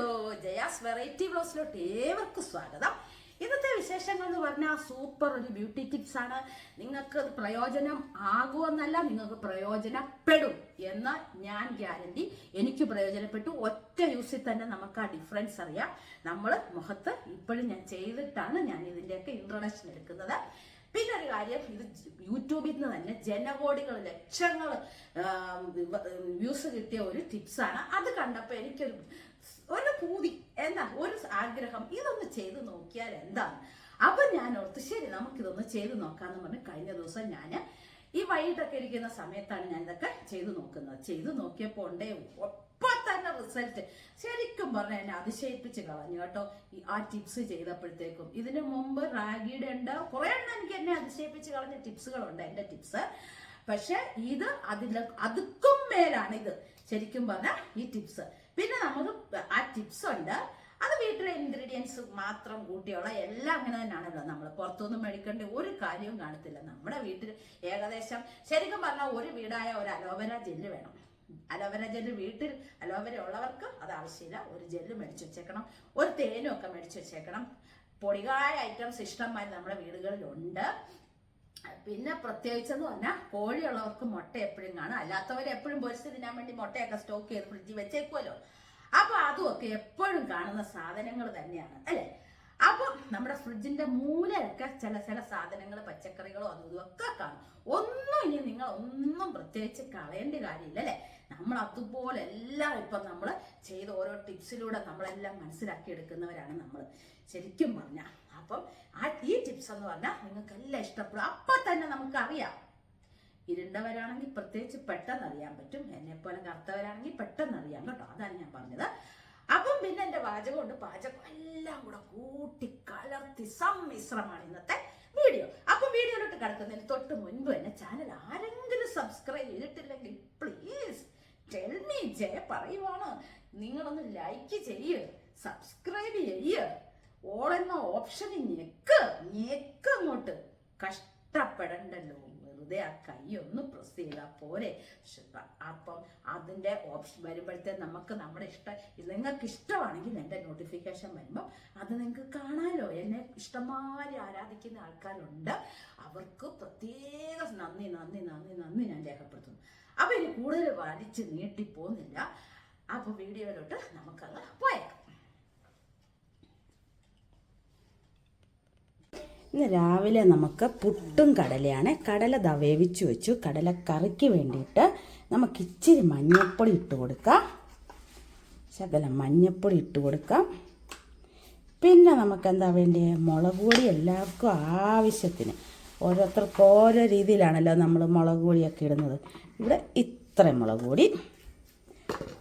Hello, Jaya's variety വ്ലോഗ്സിലോട്ട് ഏവർക്കും സ്വാഗതം. ഇന്നത്തെ വിശേഷങ്ങൾ എന്ന് പറഞ്ഞാൽ സൂപ്പർ ഒരു ബ്യൂട്ടി ടിപ്സ് ആണ്. നിങ്ങൾക്ക് പ്രയോജനം ആകുമെന്നല്ല, നിങ്ങൾക്ക് പ്രയോജനപ്പെടും എന്ന ഞാൻ ഗ്യാരണ്ടി. എനിക്ക് പ്രയോജനപ്പെട്ടു. ഒറ്റ യൂസിൽ തന്നെ നമുക്ക് ആ ഡിഫറൻസ് അറിയാം. നമ്മൾ മുഖത്ത് ഇപ്പോഴും ഞാൻ ചെയ്തിട്ടാണ് ഞാൻ ഇതിൻ്റെയൊക്കെ ഇൻട്രൊഡക്ഷൻ എടുക്കുന്നത്. പിന്നെ ഒരു കാര്യം, ഇത് യൂട്യൂബിൽ നിന്ന് തന്നെ ജനകോടികൾ ലക്ഷങ്ങൾ വ്യൂസ് കിട്ടിയ ഒരു ടിപ്സാണ്. അത് കണ്ടപ്പോൾ എനിക്കൊരു പൂതി, എന്താ ഒരു ആഗ്രഹം, ഇതൊന്ന് ചെയ്ത് നോക്കിയാൽ എന്താണ്. അപ്പൊ ഞാൻ ഓർത്ത് ശരി നമുക്കിതൊന്ന് ചെയ്ത് നോക്കാന്ന് പറഞ്ഞ് കഴിഞ്ഞ ദിവസം ഞാൻ ഈ വൈകിട്ടൊക്കെ ഇരിക്കുന്ന സമയത്താണ് ഞാൻ ഇതൊക്കെ ചെയ്ത് നോക്കിയപ്പോൾ ഉണ്ടേ ഒപ്പം തന്നെ റിസൾട്ട്. ശരിക്കും പറഞ്ഞാൽ എന്നെ അതിശയിപ്പിച്ച് കളഞ്ഞു കേട്ടോ ആ ടിപ്സ് ചെയ്തപ്പോഴത്തേക്കും. ഇതിനു മുമ്പ് റാഗിയുടെ ഉണ്ട്, കുറെ എണ്ണം എനിക്ക് എന്നെ അതിശയിപ്പിച്ച് കളഞ്ഞ ടിപ്സുകളുണ്ട് എൻ്റെ ടിപ്സ്. പക്ഷെ ഇത് അതുക്കും മേലാണ് ഇത് ശരിക്കും പറഞ്ഞാൽ ഈ ടിപ്സ്. പിന്നെ നമുക്ക് ആ ടിപ്സ് ഉണ്ട്, അത് വീട്ടിലെ ഇൻഗ്രീഡിയൻസ് മാത്രം കൂട്ടിയുള്ള എല്ലാം അങ്ങനെ തന്നെയാണല്ലോ. നമ്മൾ പുറത്തുനിന്ന് മേടിക്കേണ്ട ഒരു കാര്യവും കാണത്തില്ല. നമ്മുടെ വീട്ടിൽ ഏകദേശം ശരിക്കും പറഞ്ഞാൽ ഒരു വീടായ ഒരു അലോവേര ജെല്ല് വേണം. അലോവേര ജെല്ല് വീട്ടിൽ അലോവേര ഉള്ളവർക്ക് അത് ആവശ്യമില്ല. ഒരു ജെല്ല് മേടിച്ചു വെച്ചേക്കണം, ഒരു തേനും ഒക്കെ മേടിച്ചു വെച്ചേക്കണം. പൊടികായ ഐറ്റംസ് ഇഷ്ടംമാതിരി നമ്മുടെ വീടുകളിലുണ്ട്. പിന്നെ പ്രത്യേകിച്ചെന്ന് പറഞ്ഞാൽ കോഴിയുള്ളവർക്ക് മുട്ട എപ്പോഴും കാണും. അല്ലാത്തവർ എപ്പോഴും പൊരിച്ച് തിന്നാൻ വേണ്ടി മുട്ടയൊക്കെ സ്റ്റോക്ക് ചെയ്ത് ഫ്രിഡ്ജിൽ വെച്ചേക്കുമല്ലോ. അപ്പൊ അതുമൊക്കെ എപ്പോഴും കാണുന്ന സാധനങ്ങൾ തന്നെയാണ് അല്ലെ. അപ്പം നമ്മുടെ ഫ്രിഡ്ജിന്റെ മൂലയൊക്കെ ചില സാധനങ്ങൾ, പച്ചക്കറികളോ അതും ഇതൊക്കെ കാണും. ഇനി നിങ്ങൾ ഒന്നും പ്രത്യേകിച്ച് കളയേണ്ട കാര്യമില്ല അല്ലെ. നമ്മൾ അതുപോലെ എല്ലാം ഇപ്പം നമ്മൾ ചെയ്ത ഓരോ ടിപ്സിലൂടെ നമ്മളെല്ലാം മനസ്സിലാക്കി എടുക്കുന്നവരാണ് നമ്മൾ ശരിക്കും പറഞ്ഞാൽ. അപ്പം ഈ ടിപ്സ് എന്ന് പറഞ്ഞാൽ നിങ്ങൾക്ക് എല്ലാം ഇഷ്ടപ്പെടും. അപ്പൊ തന്നെ നമുക്കറിയാം. ഇരുണ്ടവരാണെങ്കിൽ പ്രത്യേകിച്ച് പെട്ടെന്ന് അറിയാൻ പറ്റും. എന്നെപ്പോലെ കറുത്തവരാണെങ്കിൽ പെട്ടെന്ന് അറിയാം കേട്ടോ. അതാണ് ഞാൻ പറഞ്ഞത്. അപ്പം പിന്നെ എൻ്റെ പാചകം എല്ലാം കൂടെ കൂട്ടി കലർത്തി സമ്മിശ്രമാണ് ഇന്നത്തെ വീഡിയോ. അപ്പൊ വീഡിയോയിലോട്ട് കിടക്കുന്നതിന് തൊട്ട് മുൻപ് തന്നെ ചാനൽ ആരെങ്കിലും സബ്സ്ക്രൈബ് ചെയ്തിട്ടില്ലെങ്കിൽ പ്ലീസ് ടെൽ മീ. ജയ പറയുവാണ്, നിങ്ങളൊന്ന് ലൈക്ക് ചെയ്യ്, സബ്സ്ക്രൈബ് ചെയ്യ്, ഓൾ എന്ന ഓപ്ഷനിൽ ഞെക്ക് അങ്ങോട്ട്. കഷ്ടപ്പെടണ്ടല്ലോ, വെറുതെ ആ കൈ ഒന്ന് പ്രസ് ചെയ്താൽ പോരെ. അപ്പം അതിൻ്റെ ഓപ്ഷൻ വരുമ്പോഴത്തേ നമുക്ക് നമ്മുടെ നിങ്ങൾക്ക് ഇഷ്ടമാണെങ്കിൽ എൻ്റെ നോട്ടിഫിക്കേഷൻ വരുമ്പോൾ അത് നിങ്ങൾക്ക് കാണാമല്ലോ. എന്നെ ഇഷ്ടംമാതിരി ആരാധിക്കുന്ന ആൾക്കാരുണ്ട്. അവർക്ക് പ്രത്യേക നന്ദി ഞാൻ രേഖപ്പെടുത്തുന്നു. അപ്പൊ ഇനി കൂടുതൽ വലിച്ച് നീട്ടിപ്പോന്നില്ല. അപ്പൊ വീഡിയോയിലോട്ട് നമുക്കത് പോയേക്കാം. ഇന്ന് രാവിലെ നമുക്ക് പുട്ടും കടലയാണ്. കടല വേവിച്ചു വെച്ചു. കടലക്കറിക്ക് വേണ്ടിയിട്ട് നമുക്ക് ഇച്ചിരി മഞ്ഞൾപ്പൊടി ഇട്ട് കൊടുക്കാം. ശകലം മഞ്ഞൾപ്പൊടി ഇട്ട് കൊടുക്കാം. പിന്നെ നമുക്ക് എന്താ വേണ്ടിയത്, മുളക് പൊടി എല്ലാവർക്കും ആവശ്യത്തിന്. ഓരോരുത്തർക്ക് ഓരോ രീതിയിലാണല്ലോ നമ്മൾ മുളക് പൊടിയൊക്കെ ഇടുന്നത്. ഇവിടെ ഇത്ര മുളക് പൊടി.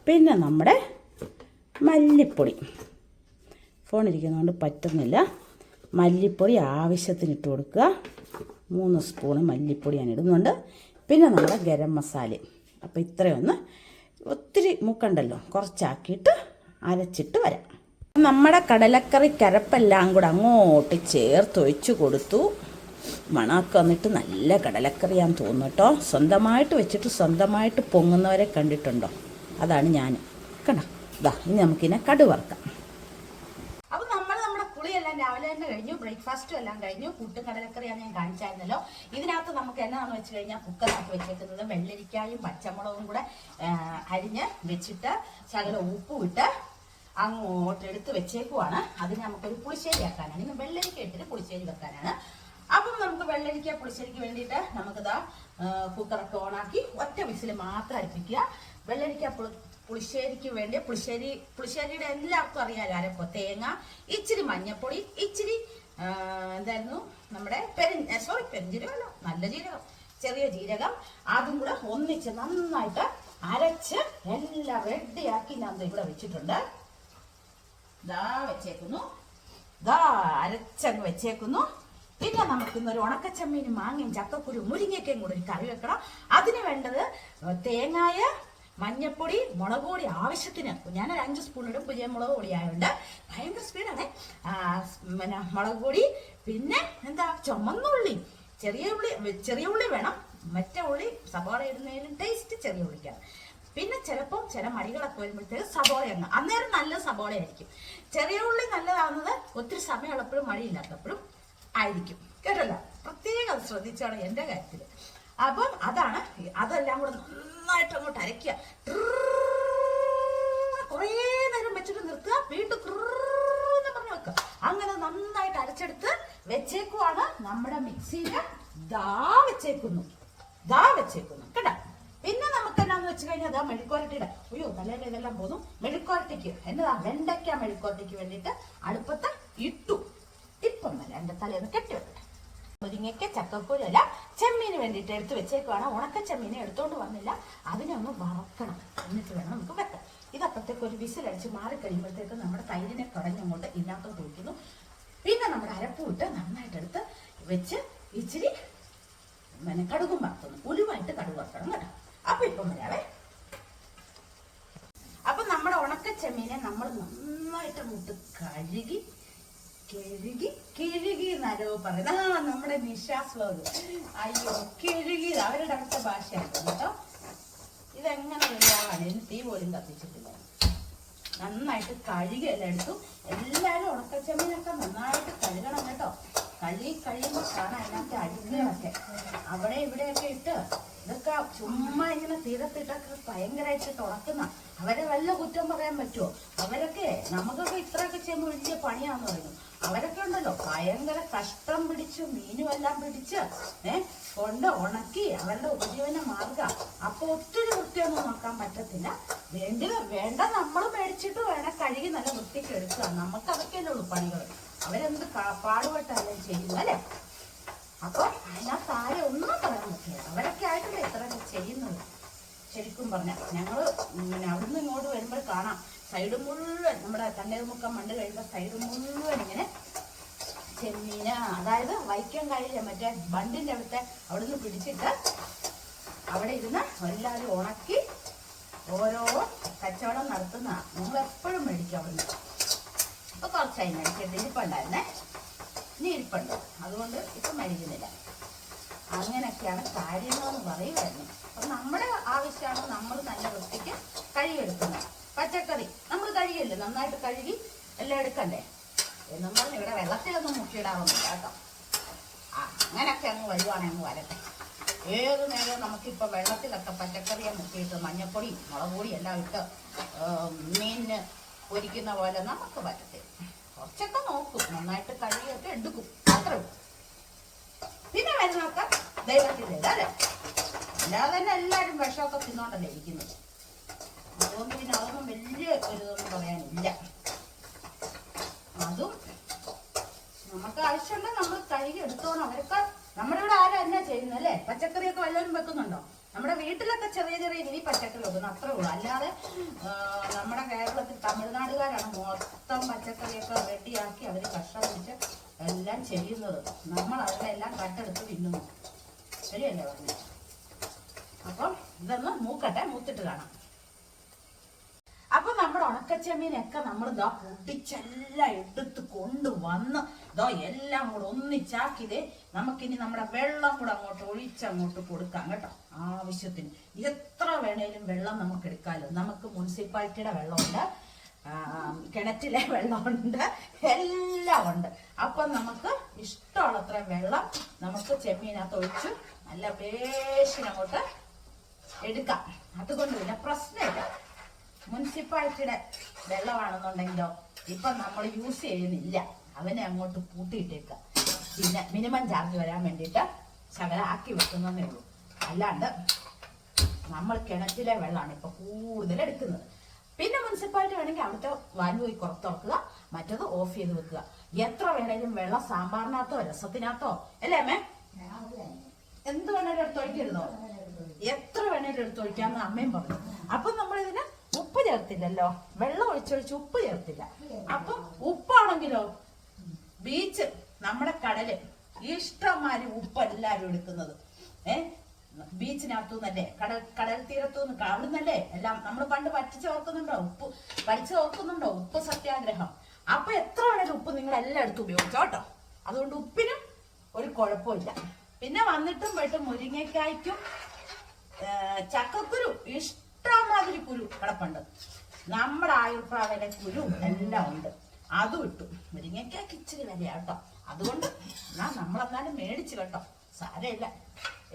പിന്നെ നമ്മുടെ മല്ലിപ്പൊടി, ഫോണിരിക്കുന്നതുകൊണ്ട് പറ്റുന്നില്ല. മല്ലിപ്പൊടി ആവശ്യത്തിന് ഇട്ട് കൊടുക്കുക. 3 സ്പൂണ് മല്ലിപ്പൊടി ഞാൻ ഇടുന്നുണ്ട്. പിന്നെ നമ്മുടെ ഗരം മസാല. അപ്പോൾ ഇത്രയൊന്ന് ഒത്തിരി മൂക്കണ്ടല്ലോ, കുറച്ചാക്കിയിട്ട് അരച്ചിട്ട് വരാം. നമ്മുടെ കടലക്കറി കരപ്പെല്ലാം കൂടെ അങ്ങോട്ട് ചേർത്തൊഴിച്ച് കൊടുത്തു. മണമൊക്കെ വന്നിട്ട് നല്ല കടലക്കറിയാന്ന് തോന്നുന്നു കേട്ടോ. സ്വന്തമായിട്ട് വെച്ചിട്ട് സ്വന്തമായിട്ട് പൊങ്ങുന്നവരെ കണ്ടിട്ടുണ്ടോ? അതാണ് ഞാൻ കണ്ടോ. ഇനി നമുക്കിനെ കടുക് വറുക്കാം. രാവിലെ തന്നെ കഴിഞ്ഞു, ബ്രേക്ക്ഫാസ്റ്റും എല്ലാം കഴിഞ്ഞു. പുട്ടും കടലക്കറിയാണ് ഞാൻ കാണിച്ചായിരുന്നല്ലോ. ഇതിനകത്ത് നമുക്ക് എന്നാന്ന് വെച്ച് കഴിഞ്ഞാൽ കുക്കറിനകത്ത് വെച്ചേക്കുന്നത് വെള്ളരിക്കായും പച്ചമുളകും കൂടെ അരിഞ്ഞ് വെച്ചിട്ട് ശകലം ഉപ്പും ഇട്ട് അങ്ങോട്ട് എടുത്ത് വെച്ചേക്കുവാണ്. അതിന് നമുക്കൊരു പുളിശ്ശേരി വെക്കാനാണ്. ഇന്ന് വെള്ളരിക്ക ഇട്ടിട്ട് പുളിശ്ശേരി വെക്കാനാണ്. അപ്പം നമുക്ക് വെള്ളരിക്ക പുളിശ്ശേരിക്ക് വേണ്ടിയിട്ട് നമുക്കിതാ കുക്കറൊക്കെ ഓണാക്കി ഒറ്റ വിസിൽ മാത്രം അടുപ്പിക്കുക. വെള്ളരിക്ക പുളിശ്ശേരിക്ക് വേണ്ടി പുളിശ്ശേരിയുടെ എല്ലാവർക്കും അറിയാലോ അരപ്പോ. തേങ്ങ, ഇച്ചിരി മഞ്ഞപ്പൊടി, ഇച്ചിരി എന്തായിരുന്നു നമ്മുടെ പെരുംജീരകമല്ല, നല്ല ജീരകം, ചെറിയ ജീരകം, അതും കൂടെ ഒന്നിച്ച് നന്നായിട്ട് അരച്ച് എല്ലാം റെഡിയാക്കി ഞാൻ ഇവിടെ വെച്ചിട്ടുണ്ട്. അരച്ചങ്ങ് വെച്ചേക്കുന്നു. പിന്നെ നമുക്കിന്നൊരു ഉണക്കച്ചമ്മീനും മാങ്ങയും ചക്കക്കുരു മുരിങ്ങയ്ക്കയും കൂടെ ഒരു കറി വെക്കണം. അതിന് വേണ്ടത് തേങ്ങായ, മഞ്ഞപ്പൊടി, മുളക് പൊടി ആവശ്യത്തിന്. ഞാനൊരു 5 സ്പൂൺ ഇടും. പുതിയ മുളക് പൊടി ആയതുകൊണ്ട് ഭയങ്കര സ്പീഡാണ്. പിന്നെ മുളക് പൊടി, പിന്നെ എന്താ ചുമന്നുള്ളി, ചെറിയ ഉള്ളി വേണം. മറ്റേ ഉള്ളി സവാള ഇടുന്നതിലും ടേസ്റ്റ് ചെറിയ ഉള്ളിക്കാണ്. പിന്നെ ചിലപ്പോൾ ചില മടികളൊക്കെ വരുമ്പോഴത്തേക്ക് സബോള അങ്ങ് അന്നേരം നല്ല സബോളയായിരിക്കും. ചെറിയ ഉള്ളി നല്ലതാകുന്നത് ഒത്തിരി സമയമുള്ളപ്പോഴും മടിയില്ലാത്തപ്പോഴും ആയിരിക്കും കേട്ടല്ലോ. പ്രത്യേകം ശ്രദ്ധിച്ചാണ് എൻ്റെ കാര്യത്തിൽ. അപ്പം അതാണ്, അതെല്ലാം കൂടെ നന്നായിട്ട് അങ്ങോട്ട് അരയ്ക്കുക. കുറേ നേരം വെച്ചിട്ട് നിർത്തുക, വീണ്ടും എന്ന് പറഞ്ഞു വെക്കുക. അങ്ങനെ നന്നായിട്ട് അരച്ചെടുത്ത് വെച്ചേക്കുവാണ്. നമ്മുടെ മിക്സിയിൽ ദാ വെച്ചേക്കുന്നു കേട്ടോ. പിന്നെ നമുക്ക് എന്നാന്ന് വെച്ച് കഴിഞ്ഞാൽ അതാ മെഴുക്കുവരട്ടിയുടെ, അയ്യോ തലേന്ന് ഇതെല്ലാം പോന്നു. മെഴുക്കുവരട്ടിക്ക് എന്നതാ വെണ്ടയ്ക്ക മെഴുക്കുവരട്ടിക്ക് വേണ്ടിയിട്ട് അടുപ്പത്ത് ഇട്ടു. ഇപ്പം വരെ എൻ്റെ തലേന്ന് കെട്ടിവെക്കട്ടെ. മുരിങ്ങയ്ക്ക് ചക്കക്കുരല്ല ചെമ്മീന് വേണ്ടിയിട്ട് എടുത്ത് വെച്ചേക്കുവാണ്. ഉണക്ക ചെമ്മീനെ എടുത്തോണ്ട് വന്നില്ല, അതിനെ ഒന്ന് വറക്കണം, എന്നിട്ട് വേണം നമുക്ക് വെക്കാം. ഇതപ്പോഴത്തേക്ക് ഒരു വിസിലടിച്ച് മാറിക്കഴിയുമ്പോഴത്തേക്ക് നമ്മുടെ തൈരിനെ കടഞ്ഞങ്ങോട്ട് ഇതിനകത്തോട്ട് ഒഴിക്കുന്നു. പിന്നെ നമ്മുടെ അരപ്പൂ ഇട്ട് നന്നായിട്ട് എടുത്ത് വെച്ച് ഇച്ചിരി കടുകും വറുക്കുന്നു. ഉലുവായിട്ട് കടുക് വറുക്കണം കേട്ടോ. അപ്പൊ ഇപ്പം വരാവേ. അപ്പൊ നമ്മുടെ ഉണക്ക ചെമ്മീനെ നമ്മൾ നന്നായിട്ട് അങ്ങോട്ട് കഴുകി എന്നരോ പറയുന്നത്. നമ്മുടെ നിശാസ്ലോഗ് അയ്യോ കിഴുകി അവരുടെ അടുത്ത ഭാഷയാണ് കേട്ടോ. ഇതെങ്ങനെ റെഡിയാവാണ്, ഇതിന് തീ പോലും കത്തിച്ചിട്ടില്ല. നന്നായിട്ട് കഴുകി എല്ലാം എടുത്തു. എല്ലാവരും ഉണക്കച്ചെമ്മീനൊക്കെ നന്നായിട്ട് കഴുകണം കേട്ടോ. കഴിയുമ്പോൾ കാണാൻ അതിനകത്ത് അഴുകുകളൊക്കെ അവിടെ ഇവിടെയൊക്കെ ഇട്ട് ഇതൊക്കെ ചുമ്മാ ഇങ്ങനെ തീരത്തിട്ടൊക്കെ ഭയങ്കരമായിട്ട് ഉണക്കുന്ന അവരെ വല്ല കുറ്റം പറയാൻ പറ്റുമോ? അവരൊക്കെ നമുക്കൊക്കെ ഇത്രയൊക്കെ ചെയ്യുമ്പോൾ വലിയ പണിയാന്ന് പറയുന്നു. അവരൊക്കെ ഉണ്ടല്ലോ ഭയങ്കര കഷ്ടം പിടിച്ച് മീനും എല്ലാം പിടിച്ച് കൊണ്ട് ഉണക്കി അവരുടെ ഉപജീവന മാർഗം. അപ്പൊ ഒത്തിരി വൃത്തിയൊന്നും നോക്കാൻ പറ്റത്തില്ല. വേണ്ട നമ്മൾ മേടിച്ചിട്ട് വേണം കഴുകി നല്ല വൃത്തിക്ക് എടുക്കുക. നമുക്ക് അതൊക്കെയല്ലേ ഉള്ളൂ പണികൾ. അവരെന്ത് പാടുപെട്ടല്ലേ ചെയ്യുന്നു അല്ലെ. അപ്പൊ അതിനകത്ത് ആരെ ഒന്നും പറയാൻ പറ്റില്ല. അവരൊക്കെ ആയിട്ടല്ലേ ഇത്രയൊക്കെ ചെയ്യുന്നത്. ശരിക്കും പറഞ്ഞാൽ ഞങ്ങള് അവിടുന്ന് ഇങ്ങോട്ട് വരുമ്പോൾ കാണാം സൈഡ് മുഴുവൻ നമ്മുടെ തണ്ണീർമുക്കം മണ്ണ് കഴിയുമ്പോൾ സൈഡ് മുഴുവൻ ഇങ്ങനെ ചെമ്മീന്, അതായത് വൈക്കം കഴിയില്ല മറ്റേ ബണ്ടിന്റെ അടുത്ത് അവിടുന്ന് പിടിച്ചിട്ട് അവിടെ ഇരുന്ന് എല്ലാവരും ഉണക്കി ഓരോ കച്ചവടം നടത്തുന്ന നിങ്ങൾ എപ്പോഴും മേടിക്കും അവിടുന്ന്. അപ്പൊ കുറച്ചായി മേടിച്ചിട്ട് ഇരിപ്പുണ്ടായിരുന്നേ, ഇനി ഇരിപ്പുണ്ട്, അതുകൊണ്ട് ഇപ്പൊ മേടിക്കുന്നില്ല. അങ്ങനെയൊക്കെയാണ് കാര്യങ്ങളെന്ന് പറയുമായിരുന്നു. അപ്പൊ നമ്മുടെ ആവശ്യമാണ് നമ്മൾ നല്ല വൃത്തിക്ക് കഴുകിയെടുക്കുന്നത്. പച്ചക്കറി നമ്മൾ കഴുകിയല്ലേ, നന്നായിട്ട് കഴുകി എല്ലാം എടുക്കണ്ടേ എന്നും പറഞ്ഞ് ഇവിടെ വെള്ളത്തിലൊന്നും മുക്കിയിടാവുന്നില്ല കേട്ടോ. അങ്ങനെയൊക്കെ അങ്ങ് വരുവാണെങ്കിൽ വരട്ടെ. ഏത് നേരവും നമുക്കിപ്പോൾ വെള്ളത്തിലൊക്കെ പച്ചക്കറിയെ മുക്കിയിട്ട് മഞ്ഞപ്പൊടി മുളക് പൊടി എല്ലാം ഇട്ട് മീനിന് പൊരിക്കുന്ന പോലെ നമുക്ക് പറ്റത്തില്ല. കുറച്ചൊക്കെ നോക്കും, നന്നായിട്ട് കഴുകിയൊക്കെ എടുക്കും, അത്രേ ഉള്ളൂ. പിന്നെ വരുന്നൊക്കെ ദൈവത്തിൻ്റെ അല്ലേ, അല്ലാതെ തന്നെ എല്ലാവരും വിഷമൊക്കെ തിന്നോണ്ടല്ലേ ഇരിക്കുന്നത്. അതുകൊണ്ട് പിന്നെ അതൊന്നും വലിയ ഒരിതൊന്നും പറയാനില്ല. അതും നമുക്ക് ആവശ്യമുണ്ട് നമ്മൾ കഴുകി എടുത്തോണം. അവരൊക്കെ നമ്മുടെ ഇവിടെ ആരും എന്നാ ചെയ്യുന്നല്ലേ, പച്ചക്കറിയൊക്കെ വല്ലവരും വെക്കുന്നുണ്ടോ? നമ്മുടെ വീട്ടിലൊക്കെ ചെറിയ ചെറിയ രീതി പച്ചക്കറി വെക്കുന്നു, അത്രേ ഉള്ളൂ. അല്ലാതെ നമ്മുടെ കേരളത്തിൽ തമിഴ്നാടുകാരാണ് മൊത്തം പച്ചക്കറിയൊക്കെ റെഡിയാക്കി അവർ കഷ്ടം പിടിച്ച് എല്ലാം ചെയ്യുന്നത്. നമ്മൾ അവിടെ എല്ലാം കട്ടെടുത്ത് തിന്നുന്നു. ശരിയല്ലേ പറഞ്ഞു? അപ്പം ഇതൊന്ന് മൂത്തിട്ട് കാണാം. അപ്പൊ നമ്മുടെ ഉണക്കച്ചെമ്മീനൊക്കെ നമ്മൾ ഇതാ പൊട്ടിച്ചെല്ലാം എടുത്ത് കൊണ്ടുവന്ന് ഇതോ എല്ലാം കൂടെ ഒന്നിച്ചാക്കിയത് നമുക്കിനി നമ്മുടെ വെള്ളം കൂടെ അങ്ങോട്ട് ഒഴിച്ചങ്ങോട്ട് കൊടുക്കാം കേട്ടോ. ആവശ്യത്തിന് എത്ര വേണേലും വെള്ളം നമുക്ക് എടുക്കാമല്ലോ. നമുക്ക് മുനിസിപ്പാലിറ്റിയുടെ വെള്ളമുണ്ട്, കിണറ്റിലെ വെള്ളമുണ്ട്, എല്ലാം ഉണ്ട്. അപ്പൊ നമുക്ക് ഇഷ്ടമുള്ളത്ര വെള്ളം നമുക്ക് ചെമ്മീനകത്ത് ഒഴിച്ച് നല്ല പേശിനങ്ങോട്ട് എടുക്കാം. അതുകൊണ്ട് പിന്നെ പ്രശ്നമില്ല. മുനിസിപ്പാലിറ്റിയുടെ വെള്ളമാണെന്നുണ്ടെങ്കിലോ ഇപ്പൊ നമ്മൾ യൂസ് ചെയ്യുന്നില്ല, അവനെ അങ്ങോട്ട് പൂട്ടിയിട്ടേക്കുക. പിന്നെ മിനിമം ചാർജ് വരാൻ വേണ്ടിയിട്ട് ശകലം ആക്കി വെക്കുന്നതേ ഉള്ളൂ. അല്ലാണ്ട് നമ്മൾ കിണറ്റിലെ വെള്ളമാണ് ഇപ്പൊ കൂടുതൽ എടുക്കുന്നത്. പിന്നെ മുനിസിപ്പാലിറ്റി വേണമെങ്കിൽ അവിടുത്തെ വാൽവ് പോയി പുറത്തുറക്കുക, മറ്റത് ഓഫ് ചെയ്ത് വെക്കുക. എത്ര വേണേലും വെള്ളം സാമ്പാറിനകത്തോ രസത്തിനകത്തോ അല്ലേ അമ്മേ, എന്ത് വേണേലും എടുത്തൊഴിക്കരുതോ? എത്ര വേണേലും എടുത്തൊഴിക്കാന്ന് അമ്മയും പറഞ്ഞു. അപ്പൊ നമ്മളിതിന് ഉപ്പ് ചേർത്തില്ലല്ലോ, വെള്ളം ഒഴിച്ചൊഴിച്ച് ഉപ്പ് ചേർത്തില്ല. അപ്പൊ ഉപ്പാണെങ്കിലോ ബീച്ച് നമ്മുടെ കടല് ഇഷ്ടംമാതിരി ഉപ്പ് എല്ലാരും എടുക്കുന്നത് ബീച്ചിനകത്തുനിന്നല്ലേ, കടൽ തീരത്തുനിന്ന് അവിടുന്നല്ലേ എല്ലാം. നമ്മൾ പണ്ട് പഠിച്ചു ഓർക്കുന്നുണ്ടോ ഉപ്പ് സത്യാഗ്രഹം. അപ്പൊ എത്ര വേണേലും ഉപ്പ് നിങ്ങൾ എല്ലാം എടുത്ത് ഉപയോഗിച്ചോ കേട്ടോ. അതുകൊണ്ട് ഉപ്പിനും ഒരു കുഴപ്പമില്ല. പിന്നെ വന്നിട്ടും പോയിട്ട് മുരിങ്ങയ്ക്കായ്ക്കും ചക്കക്കുരു ഇഷ്ടമാതിരി കുരു കിടപ്പുണ്ട്. നമ്മുടെ ആയുർഭാവയിലെ കുരു എല്ലാം ഉണ്ട്. അതും ഇട്ടു. മുരിങ്ങയ്ക്കൊക്കെ ഇച്ചിരി വിലയാ കേട്ടോ. അതുകൊണ്ട് നമ്മളെന്നാലും മേടിച്ചു കേട്ടോ. സാരമില്ല,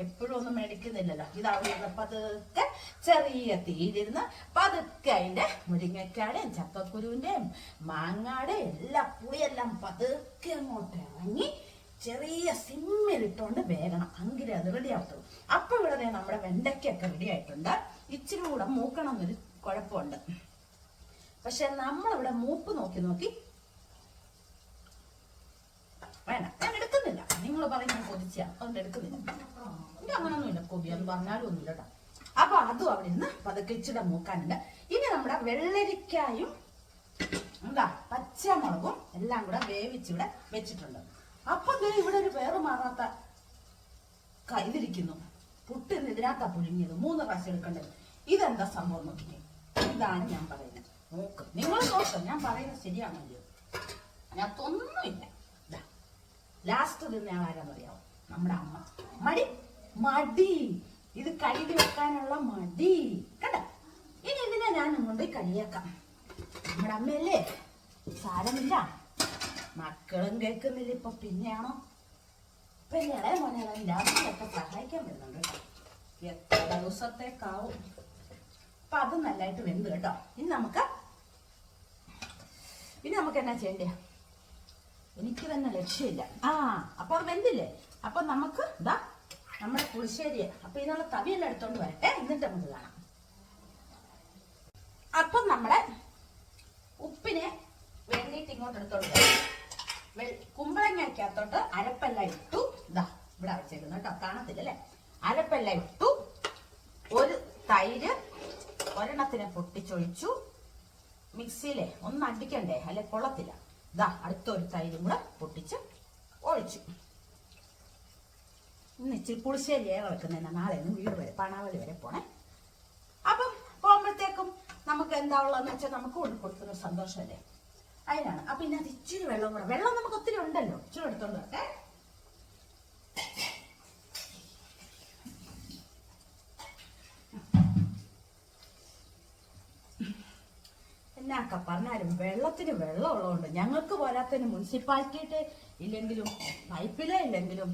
എപ്പോഴും ഒന്നും മേടിക്കുന്നില്ലല്ലോ. ഇതവിടെ പതുക്കെ ചെറിയ തീയിലിരുന്ന് പതുക്കെ അതിന്റെ മുരിങ്ങക്കാടെയും ചക്കക്കുരുവിന്റെയും മാങ്ങാടെയും എല്ലാം പുളിയെല്ലാം പതുക്കെ അങ്ങോട്ട് ഇറങ്ങി ചെറിയ സിമ്മിലിട്ടുകൊണ്ട് വേഗണം. എങ്കിലേ അത് റെഡി ആവത്തുള്ളൂ. അപ്പൊ ഇവിടെ നമ്മുടെ വെണ്ടയ്ക്കൊക്കെ റെഡി ആയിട്ടുണ്ട്. ഇച്ചിരി കൂടെ മൂക്കണം എന്നൊരു കുഴപ്പമുണ്ട്. പക്ഷെ നമ്മളിവിടെ മൂപ്പ് നോക്കി നോക്കി വേണ്ട, ഞാൻ എടുക്കുന്നില്ല. നിങ്ങൾ പറയുന്നത് കൊതിച്ചാണ്, അതുകൊണ്ട് എടുക്കുന്നില്ല. എനിക്ക് അങ്ങനൊന്നുമില്ല, കൊതിയെന്ന് പറഞ്ഞാലും ഒന്നുമില്ല കേട്ടോ. അപ്പൊ അതും അവിടെ നിന്ന് പതുക്കെ ഇച്ചിടെ മൂക്കാനുണ്ട്. ഇനി നമ്മുടെ വെള്ളരിക്കായും എന്താ പച്ചമുളകും എല്ലാം കൂടെ വേവിച്ചിവിടെ വെച്ചിട്ടുണ്ട്. അപ്പൊ ഇവിടെ ഒരു വേറെ മാറാത്ത ഇതിരിക്കുന്നു. പുട്ടിന്ന് ഇതിനകത്താ പുഴുങ്ങിയത്. 3 പ്രാവശ്യം എടുക്കേണ്ടത്. ഇതെന്താ സംഭവം നോക്കിക്കേ. ഇതാണ് ഞാൻ പറയുന്നത്. നോക്ക്, നിങ്ങൾ നോക്ക്, ഞാൻ പറയുന്നത് ശരിയാണല്ലോ. അതിനകത്തൊന്നുമില്ല. ലാസ്റ്റ് തിന്ന ആരാന്നറിയാവോ? നമ്മുടെ അമ്മ. മടി ഇത് കഴുകി വെക്കാനുള്ള മടി കണ്ട. ഇനി ഇതിനെ ഞാൻ കൊണ്ട് കളിയാക്കാം. നമ്മുടെ അമ്മയല്ലേ, സാരമില്ല. മക്കളും കേൾക്കുന്നില്ല ഇപ്പൊ. പിന്നെയാണോ പിന്നെ ഇളയ മോനെ രാത്രിയൊക്കെ സഹായിക്കാൻ വരുന്നുണ്ട് കേട്ടോ. എത്ര ദിവസത്തേക്കാവും. അപ്പൊ അത് നല്ലതായിട്ട് വെന്ത് കേട്ടോ. ഇനി നമുക്ക് എന്നാ ചെയ്യണ്ടേ? എനിക്ക് തന്നെ ലക്ഷ്യമില്ല. അപ്പൊ അത് വെന്തില്ലേ? അപ്പൊ നമുക്ക് ഇതാ നമ്മുടെ പുളിശ്ശേരിയെ അപ്പൊ ഇതിനുള്ള തവിയെല്ലാം എടുത്തോണ്ട് വരട്ടെ, എന്നിട്ട് നമുക്ക് കാണാം. അപ്പം നമ്മുടെ ഉപ്പിനെ വെള്ളിയിട്ട് ഇങ്ങോട്ട് എടുത്തോണ്ട് കുമ്പളങ്ങയ്ക്കകത്തോട്ട് അരപ്പെല്ലാം ഇട്ടു. ഇതാ ഇവിടെ വെച്ചേക്കുന്നു കേട്ടോ, കാണത്തില്ലല്ലേ? അരപ്പെല്ലാം ഇട്ടു. ഒരു തൈര് ഒരെണ്ണത്തിനെ പൊട്ടിച്ചൊഴിച്ചു. മിക്സിയിലെ ഒന്ന് അടിക്കണ്ടേ, അല്ലെ കൊള്ളത്തില്ല. ഇതാ അടുത്തൊരു തൈരും കൂടെ പൊട്ടിച്ച് ഒഴിച്ചു. ഇന്ന് ഇച്ചിരി പുളിശ്ശേരി ഏറെ വെക്കുന്നതിന് നാളെ ഒന്നും വീട് വരെ പണാവലി വരെ പോണേ. അപ്പം പോകുമ്പോഴത്തേക്കും നമുക്ക് എന്താ ഉള്ളതെന്ന് വെച്ചാൽ നമുക്ക് കൊടുക്കുന്ന സന്തോഷമല്ലേ, അതിനാണ്. അപ്പൊ ഇനി അത് ഇച്ചിരി വെള്ളം കൂടെ, വെള്ളം നമുക്ക് ഒത്തിരി ഉണ്ടല്ലോ, ഇച്ചിരി എടുത്തോണ്ട് വരട്ടെ. എന്നൊക്കെ പറഞ്ഞാലും വെള്ളത്തിന് വെള്ളം ഉള്ളതുകൊണ്ട് ഞങ്ങൾക്ക് പോരാത്തതിന് മുനിസിപ്പാലിറ്റിയിട്ട് ഇല്ലെങ്കിലും പൈപ്പിലേ ഇല്ലെങ്കിലും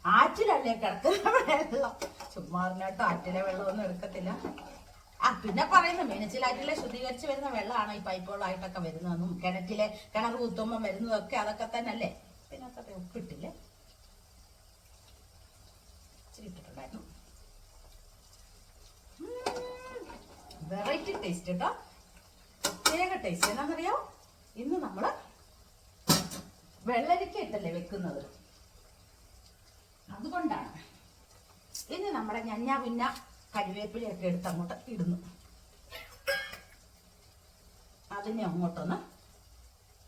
ആറ്റിലല്ലേ കിടക്കുന്ന വെള്ളം. ചുമ്മാറിനോട്ടോ ആറ്റിലെ വെള്ളമൊന്നും എടുക്കത്തില്ല. പിന്നെ പറയുന്ന മീനച്ചിലാറ്റിലെ ശുദ്ധീകരിച്ച് വരുന്ന വെള്ളമാണ് ഈ പൈപ്പ് വെള്ളമായിട്ടൊക്കെ വരുന്നതെന്നും കിണർ കുത്തുമ്പം വരുന്നതൊക്കെ അതൊക്കെ തന്നെ അല്ലേ. പിന്നെ അത്ര ഉപ്പിട്ടില്ലേ, ഇച്ചിരി ഇട്ടിട്ടുണ്ടായിരുന്നു. വെറൈറ്റി ടേസ്റ്റ് കേട്ടോ, പ്രത്യേക ടേസ്റ്റ്. എന്താണെന്നറിയോ? ഇന്ന് നമ്മള് വെള്ളരിക്ക ഇട്ടല്ലേ വെക്കുന്നത്, അതുകൊണ്ടാണ്. ഇനി നമ്മുടെ ഞഞ്ഞ പിന്ന കരിവേപ്പിലയൊക്കെ എടുത്ത് അങ്ങോട്ട് ഇടുന്നു. അതിനെ അങ്ങോട്ടൊന്ന്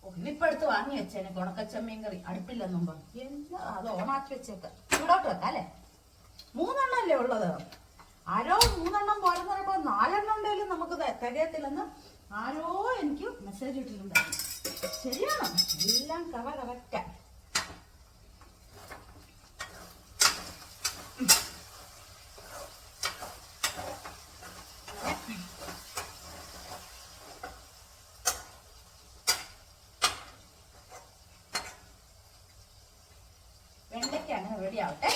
ഇന്നിപ്പോ എടുത്ത് വാങ്ങി വെച്ചേനെ. ഉണക്കച്ചമ്മീൻ കറി അടുപ്പില്ലെന്നും പറഞ്ഞു. എന്താ അത് ഓണാക്കി വെച്ചേക്കാം, ഇവിടോട്ട് വെക്കാം അല്ലേ. 3 എണ്ണല്ലേ ഉള്ളത്. ആരോ 3 എണ്ണം പോരെന്ന് പറയുമ്പോ 4 എണ്ണം ഉണ്ടെങ്കിലും നമുക്ക് തികയത്തില്ലെന്ന് ആരോ എനിക്ക് മെസ്സേജ് ഇട്ടിട്ടുണ്ടായിരുന്നു. ശരിയാണോ? എല്ലാം കറക്റ്റാ. വെണ്ടയ്ക്ക് അങ്ങനെ റെഡി ആവട്ടെ.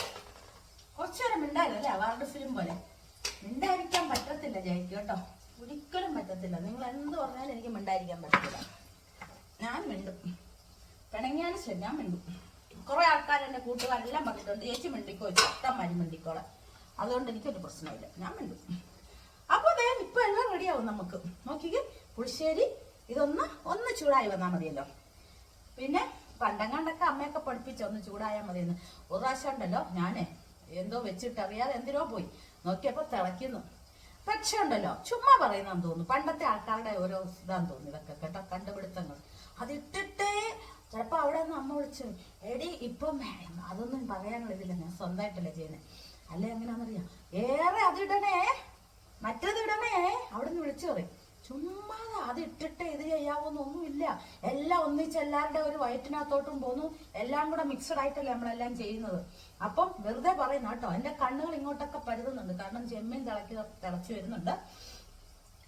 കുറച്ചുനേരം മിണ്ടായില്ലേ, അവാർഡ് ഫിലിം പോലെ. മിണ്ടായിരിക്കാൻ പറ്റത്തില്ല ജയിക്ക് കേട്ടോ, ഒരിക്കലും പറ്റത്തില്ല. നിങ്ങൾ എന്ത് പറഞ്ഞാലും എനിക്ക് മിണ്ടായിരിക്കാൻ പറ്റത്തില്ല. ഞാൻ മിണ്ടും, പിണങ്ങിയാലും ശരി ഞാൻ മിണ്ടും. കുറെ ആൾക്കാർ എൻ്റെ കൂട്ടുകാരെല്ലാം പറഞ്ഞിട്ടുണ്ട്, ചേച്ചി മിണ്ടിക്കോ, ഇഷ്ടംമാരി മിണ്ടിക്കോളെ. അതുകൊണ്ട് എനിക്കൊരു പ്രശ്നമില്ല, ഞാൻ മിണ്ടും. അപ്പൊ ഇപ്പൊ എല്ലാം റെഡിയാവും നമുക്ക്. നോക്കിക്കേ, പുളിശ്ശേരി ഇതൊന്ന് ചൂടായി വന്നാൽ മതിയല്ലോ. പിന്നെ പണ്ടങ്ങാണ്ടൊക്കെ അമ്മയൊക്കെ പഠിപ്പിച്ച ഒന്ന് ചൂടായാൽ മതിയെന്ന്. ഒരു പ്രാവശ്യം ഉണ്ടല്ലോ ഞാനേ എന്തോ വെച്ചിട്ടറിയാതെ എന്തിനോ പോയി നോക്കിയപ്പോ തിളയ്ക്കുന്നു. പക്ഷെ ഉണ്ടല്ലോ ചുമ്മാ പറയുന്നതെന്ന് തോന്നുന്നു, പണ്ടത്തെ ആൾക്കാരുടെ ഓരോ ഇതാന്ന് തോന്നുന്നു ഇതൊക്കെ കേട്ടോ, കണ്ടുപിടുത്തങ്ങൾ. അതിട്ടിട്ടേ ചിലപ്പോ അവിടെ നിന്ന് അമ്മ വിളിച്ചു, എടി ഇപ്പം അതൊന്നും പറയാനുള്ള ഇതില്ല, ഞാൻ സ്വന്തമായിട്ടല്ലേ ചെയ്യുന്നത്. അല്ലെ എങ്ങനെയാണെന്നറിയാം, ഏറെ അതിടണേ മറ്റേതിടണേ അവിടെ നിന്ന് വിളിച്ചു പറയും. ചുമ്മാ അത് ഇട്ടിട്ട് ഇത് ചെയ്യാവോന്നൊന്നുമില്ല. എല്ലാം ഒന്നിച്ച് എല്ലാവരുടെ ഒരു വയറ്റിനകത്തോട്ടും പോന്നു, എല്ലാം കൂടെ മിക്സഡ് ആയിട്ടല്ലേ നമ്മളെല്ലാം ചെയ്യുന്നത്. അപ്പം വെറുതെ പറയുന്ന കേട്ടോ. എന്റെ കണ്ണുകൾ ഇങ്ങോട്ടൊക്കെ പരുതുന്നുണ്ട്, കാരണം ചെമ്മീൻ തിളച്ചു വരുന്നുണ്ട്.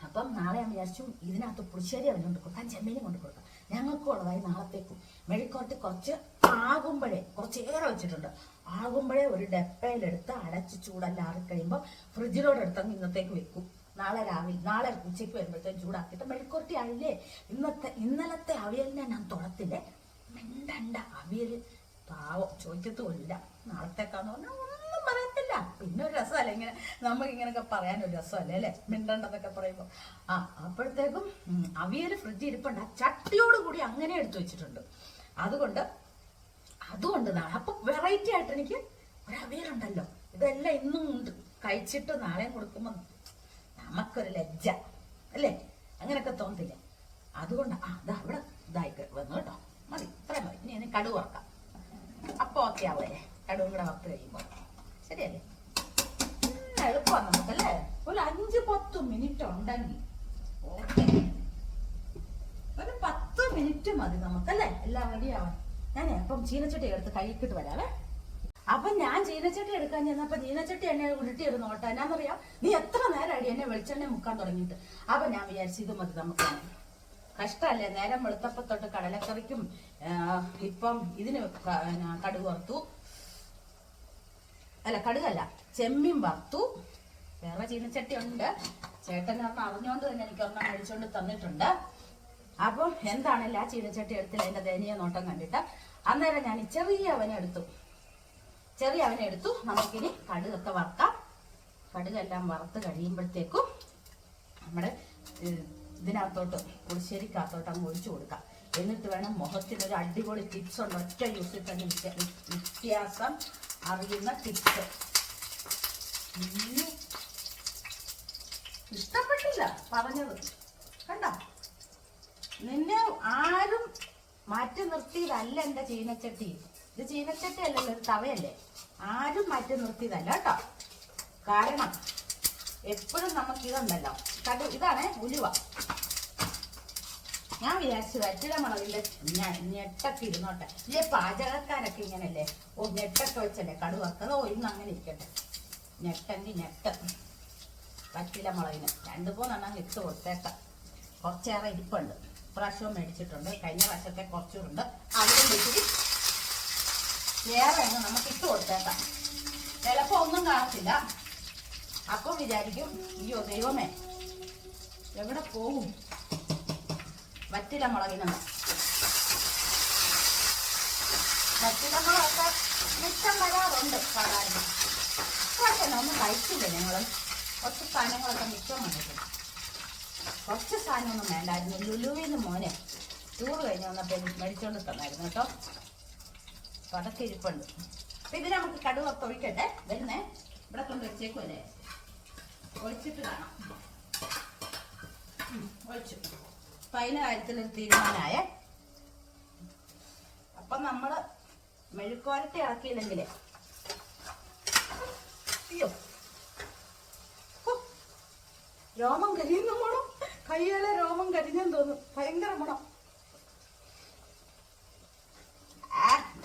അപ്പം നാളെ ഞാൻ വിചാരിച്ചു ഇതിനകത്ത് പുളിശ്ശേരി അവനുകൊണ്ട് കൊടുക്കാം, ചെമ്മീനും കൊണ്ട് കൊടുക്കാം. ഞങ്ങൾക്കും ഉള്ളതായി നാളത്തേക്കും. മെഴുക്കോട്ട് കുറച്ച് ആകുമ്പോഴേ കുറച്ചേറെ വെച്ചിട്ടുണ്ട്. ആകുമ്പോഴേ ഒരു ഡപ്പയിലെടുത്ത് അടച്ച് ചൂടെല്ലാം ആറിക്കഴിയുമ്പോൾ ഫ്രിഡ്ജിലോട് എടുത്തങ്ങ് ഇന്നത്തേക്ക് വെക്കും. നാളെ ഉച്ചയ്ക്ക് വരുമ്പോഴത്തേക്കും ചൂടാക്കിയിട്ട് മെഴുക്കുരട്ടി ആയില്ലേ. ഇന്നലത്തെ അവിയലിനെ ഞാൻ തുറത്തില്ലേ. മിണ്ടണ്ട, അവിയൽ പാവം ചോദിക്കത്തുമില്ല. നാളത്തേക്കാന്ന് പറഞ്ഞാൽ ഒന്നും പറയത്തില്ല. പിന്നെ ഒരു രസമല്ലേ ഇങ്ങനെ നമുക്ക് ഇങ്ങനെയൊക്കെ പറയാനൊരു രസമല്ലേ അല്ലേ, മിണ്ടണ്ടെന്നൊക്കെ പറയുമ്പോൾ. അപ്പോഴത്തേക്കും അവിയൽ ഫ്രിഡ്ജിൽ ഇരിപ്പുണ്ട്. ആ ചട്ടിയോട് കൂടി അങ്ങനെ എടുത്തു വെച്ചിട്ടുണ്ട്. അതുകൊണ്ട് അപ്പൊ വെറൈറ്റി ആയിട്ട് എനിക്ക് ഒരു അവിയലുണ്ടല്ലോ. ഇതെല്ലാം ഇന്നും ഉണ്ട്, കഴിച്ചിട്ട് നാളെയും കൊടുക്കുമ്പോൾ നമുക്കൊരു ലജ്ജ അല്ലേ, അങ്ങനെയൊക്കെ തോന്നത്തില്ലേ. അതുകൊണ്ട് അത് അവിടെ ഇതായി വന്നു കേട്ടോ. മതി, ഇത്രയും മതി. ഇനി അതിന് കടുക് വറക്കാം. അപ്പൊ ഓക്കെ ആവല്ലേ, കടുവും കൂടെ വറുത്ത് കഴിയുമ്പോൾ. ശരിയല്ലേ, എളുപ്പമാണ് നമുക്കല്ലേ. ഒരു 5-10 മിനിറ്റ് ഉണ്ടെങ്കിൽ ഓക്കെ. ഒരു 10 മിനിറ്റ് മതി നമുക്കല്ലേ എല്ലാം റെഡി ആവാൻ. ഞാനേ അപ്പം ചീനച്ചട്ടി എടുത്ത് കഴുകിട്ട് വരാവേ. അപ്പൊ ഞാൻ ചീനച്ചട്ടി എടുക്കാൻ ചെന്നപ്പോ ചീനച്ചട്ടി എന്നെ ഉരുട്ടിയൊരു നോട്ട. എന്നാന്നറിയാം, നീ എത്ര നേരമായി എന്നെ വെളിച്ചെണ്ണ മുക്കാൻ തുടങ്ങിയിട്ട്. അപ്പൊ ഞാൻ വിചാരിച്ചു ഇത് മതി നമുക്ക്. കഷ്ടല്ലേ, നേരം വെളുത്തപ്പ തൊട്ട് കടലക്കറിക്കും ഇപ്പം ഇതിന് കടുക് വറുത്തു. അല്ല, കടുകല്ല, ചെമ്മീൻ വറുത്തു. വേറെ ചീനച്ചട്ടി ഉണ്ട്. ചേട്ടൻ ഒരെണ്ണം അറിഞ്ഞോണ്ട് തന്നെ എനിക്ക് ഒരെണ്ണം മേടിച്ചോണ്ട് തന്നിട്ടുണ്ട്. അപ്പം എന്താണല്ലോ ആ ചീനച്ചട്ടി എടുത്തില്ല, അതിന്റെ ദയനീയ നോട്ടം കണ്ടിട്ട് അന്നേരം ഞാൻ ചെറിയ അവനെ എടുത്തു. നമുക്കിനി കടുകൊക്കെ വറുക്കാം. കടുകെല്ലാം വറുത്ത് കഴിയുമ്പോഴത്തേക്കും നമ്മുടെ ഇതിനകത്തോട്ട് പുളിശ്ശേരിക്കകത്തോട്ട് അങ്ങ് ഒഴിച്ചു കൊടുക്കാം. എന്നിട്ട് വേണം മുഖത്തിനൊരു അടിപൊളി ടിപ്സ് ഉണ്ട്. ഒറ്റ യൂസിൽ തന്നെ വ്യത്യാസം അറിയുന്ന ടിപ്സ്. ഇഷ്ടപ്പെട്ടില്ല പറഞ്ഞത് കണ്ടോ. നിന്നെ ആരും മാറ്റി നിർത്തിയതല്ല എന്റെ ചീനച്ചട്ടി. ഇത് ചീനച്ചട്ടി അല്ലല്ലോ, ഒരു തവയല്ലേ. ആരും മാറ്റി നിർത്തിയതല്ല കേട്ടോ. കാരണം എപ്പോഴും നമുക്കിതുണ്ടല്ലോ, ഇതാണ് ഉലുവ. ഞാൻ വിചാരിച്ചു വറ്റിലമുളകിന്റെ ഞെട്ടൊക്കെ ഇരുന്നോട്ടെ. ഈ പാചകക്കാരൊക്കെ ഇങ്ങനല്ലേ, ഞെട്ടൊക്കെ വെച്ചല്ലേ കടുക് വറുത്തത്. ഇന്ന് അങ്ങനെ ഇരിക്കട്ടെ. ഞെട്ടെങ്കിൽ ഞെട്ട്. വറ്റിലമുളകിന് 2-3 ഇട്ട് കൊടുത്തേക്കാം. കുറച്ചേറെ ഇരിപ്പുണ്ട്. പ്രാവശ്യവും മേടിച്ചിട്ടുണ്ട്. കഴിഞ്ഞ പ്രാവശ്യത്തെ കുറച്ചുണ്ട്. അതിലും വെച്ചിട്ട് വേറെ നമുക്ക് ഇട്ട് കൊടുത്തേക്കാം. ചിലപ്പോ ഒന്നും കാണത്തില്ല. അപ്പം വിചാരിക്കും, അയ്യോ ദൈവമേ എവിടെ പോകും വറ്റിലമുളകിനെന്ന്. വറ്റിലമുളകൊക്കെ മിച്ചം വരാറുണ്ട് സാധാരണ. പക്ഷേ ഒന്നും കഴിച്ചില്ല ഞങ്ങൾ. കുറച്ച് സാധനങ്ങളൊക്കെ മിച്ചം വന്നിട്ടുണ്ട്. കുറച്ച് സാധനമൊന്നും വേണ്ടായിരുന്നു. ലുലുവിന്ന് മോനെ ടൂർ കഴിഞ്ഞ് വന്നപ്പോൾ മേടിച്ചോണ്ട് തന്നായിരുന്നു കേട്ടോ. അപ്പൊ അതൊക്കെ ഇരിപ്പുണ്ട്. അപ്പൊ ഇത് നമുക്ക് കടുകൊക്കെ ഒഴിക്കട്ടെ. വരുന്നേ, ഇവിടെ കൊണ്ട് വെച്ചേക്കുമല്ലേ, ഒഴിച്ചിട്ട് കാണാം. ഒഴിച്ചു. അപ്പൊ അതിന്റെ കാര്യത്തിലൊരു തീരുമാനമായേ. അപ്പൊ നമ്മള് മെഴുക്കുവരട്ടി ഇറക്കിയില്ലെങ്കിലേ, അയ്യോ രോമം കരിയുന്ന മണം, കയ്യിലെ രോമം കരിഞ്ഞെന്ന് തോന്നും. ഭയങ്കര മണം.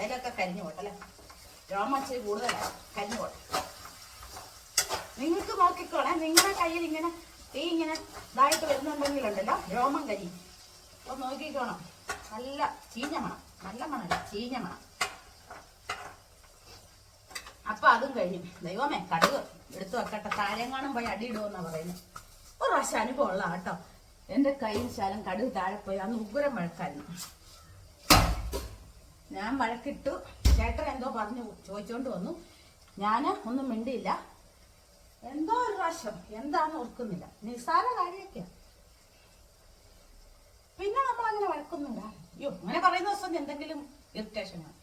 ഇതിലൊക്കെ കരിഞ്ഞു പോട്ടല്ലേ, രോമം ഇച്ചിരി കൂടുതലാണ്. കരിഞ്ഞു പോട്ടെ. നിങ്ങൾക്ക് നോക്കിക്കോണേ, നിങ്ങളുടെ കയ്യിൽ ഇങ്ങനെ തീ ഇങ്ങനെ ഇതായിട്ട് വരുന്നുണ്ടെങ്കിലുണ്ടല്ലോ രോമം കരിയും. അപ്പൊ നോക്കിക്കോണം. നല്ല ചീഞ്ഞ മണം, നല്ല മണല്ല, ചീഞ്ഞ മണം. അപ്പൊ അതും കഴിഞ്ഞു. ദൈവമേ, കടുക് എടുത്തു വെക്കട്ടെ. താഴെങ്ങാനും പോയി അടിയിടുമെന്നാ പറയുന്നത്. ഒരു പ്രാവശ്യം അനുഭവം ഉള്ള കേട്ടോ. എന്റെ കയ്യിൽ ശാലം കടുക് താഴെ പോയി. അന്ന് ഉഗ്രം വഴക്കായിരുന്നു. ഞാൻ വഴക്കിട്ടു. ചേട്ടൻ എന്തോ പറഞ്ഞു ചോദിച്ചോണ്ട് വന്നു. ഞാൻ ഒന്നും മിണ്ടിയില്ല. എന്തോ ഒരു പ്രാവശ്യം എന്താന്ന് ഓർക്കുന്നില്ല. നിസ്സാര കാര്യമൊക്കെയാ. പിന്നെ നമ്മളങ്ങനെ വഴക്കൊന്നുമില്ല. അയ്യോ, അങ്ങനെ പറയുന്ന ദിവസം എന്തെങ്കിലും ഇറിറ്റേഷനാണ്.